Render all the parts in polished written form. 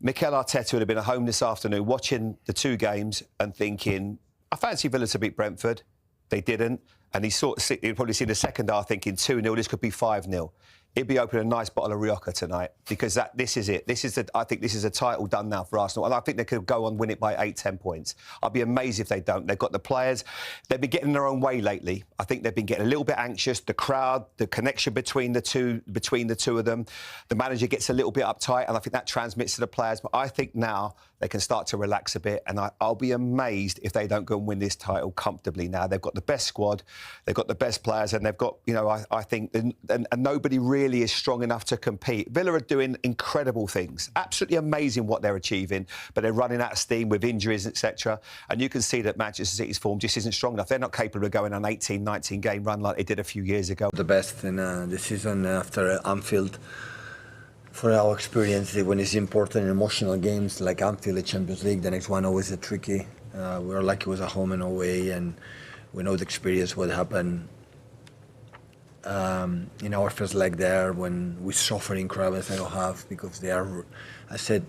Mikel Arteta would have been at home this afternoon watching the two games and thinking, I fancy Villa to beat Brentford. They didn't. And he'd probably see the second half thinking 2-0, this could be 5-0. He'd be opening a nice bottle of Rioja tonight because this is it. I think this is a title done now for Arsenal. And I think they could go on and win it by 8-10 points. I'd be amazed if they don't. They've got the players. They've been getting their own way lately. I think they've been getting a little bit anxious. The crowd, the connection between the two of them. The manager gets a little bit uptight, and I think that transmits to the players. But I think now they can start to relax a bit, and I'll be amazed if they don't go and win this title comfortably now. They've got the best squad, they've got the best players, and they've got, I think, and nobody really is strong enough to compete. Villa are doing incredible things, absolutely amazing what they're achieving, but they're running out of steam with injuries, etc. And you can see that Manchester City's form just isn't strong enough. They're not capable of going on an 18, 19 game run like they did a few years ago. The best in the season after Anfield. For our experience, when it's important emotional games like Anfield, the Champions League, the next one always is tricky. We're lucky it was a home and away, and we know the experience what happened in our first leg there when we suffered incredible in the second half because they are. I said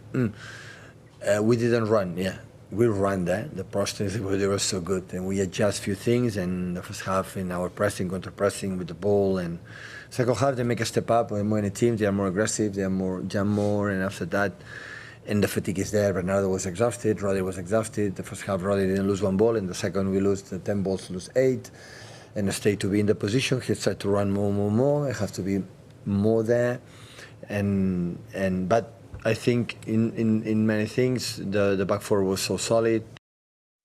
we didn't run. Yeah, we ran there. The process they were so good, and we adjust a few things. And the first half in our pressing, counter-pressing with the ball, and second half they make a step up. We're more in a team. They are more aggressive. They are more jump more, and after that, and the fatigue is there. Bernardo was exhausted. Rodri was exhausted. The first half, Rodri didn't lose one ball. In the second, we lose the 10 balls, lose 8. And stay to be in the position. He tried to run more. I have to be more there, but I think in many things the back four was so solid.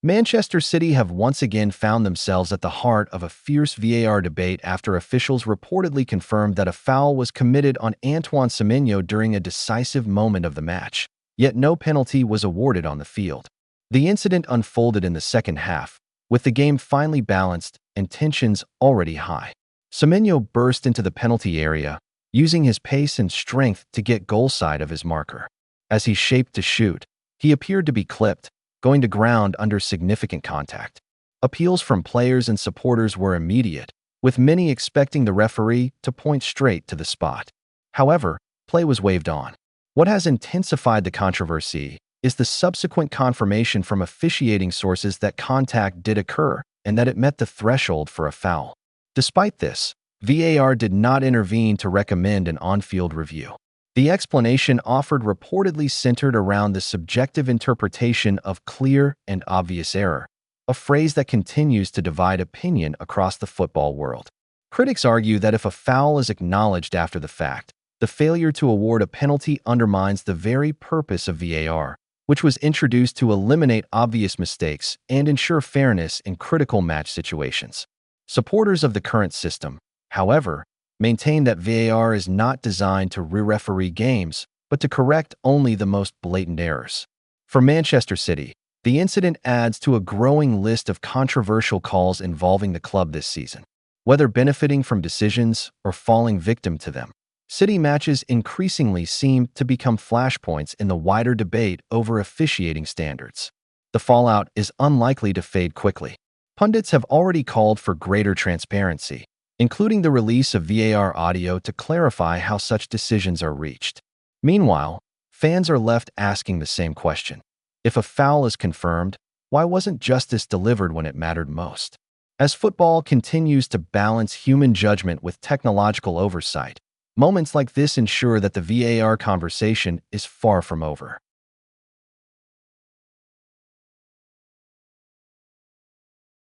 Manchester City have once again found themselves at the heart of a fierce VAR debate after officials reportedly confirmed that a foul was committed on Antoine Semenyo during a decisive moment of the match. Yet no penalty was awarded on the field. The incident unfolded in the second half, with the game finally balanced and tensions already high. Semenyo burst into the penalty area, using his pace and strength to get goal side of his marker. As he shaped to shoot, he appeared to be clipped, going to ground under significant contact. Appeals from players and supporters were immediate, with many expecting the referee to point straight to the spot. However, play was waved on. What has intensified the controversy is the subsequent confirmation from officiating sources that contact did occur and that it met the threshold for a foul. Despite this, VAR did not intervene to recommend an on-field review. The explanation offered reportedly centered around the subjective interpretation of clear and obvious error, a phrase that continues to divide opinion across the football world. Critics argue that if a foul is acknowledged after the fact, the failure to award a penalty undermines the very purpose of VAR, which was introduced to eliminate obvious mistakes and ensure fairness in critical match situations. Supporters of the current system, however, maintain that VAR is not designed to re-referee games, but to correct only the most blatant errors. For Manchester City, the incident adds to a growing list of controversial calls involving the club this season. Whether benefiting from decisions or falling victim to them, City matches increasingly seem to become flashpoints in the wider debate over officiating standards. The fallout is unlikely to fade quickly. Pundits have already called for greater transparency, including the release of VAR audio to clarify how such decisions are reached. Meanwhile, fans are left asking the same question. If a foul is confirmed, why wasn't justice delivered when it mattered most? As football continues to balance human judgment with technological oversight, moments like this ensure that the VAR conversation is far from over.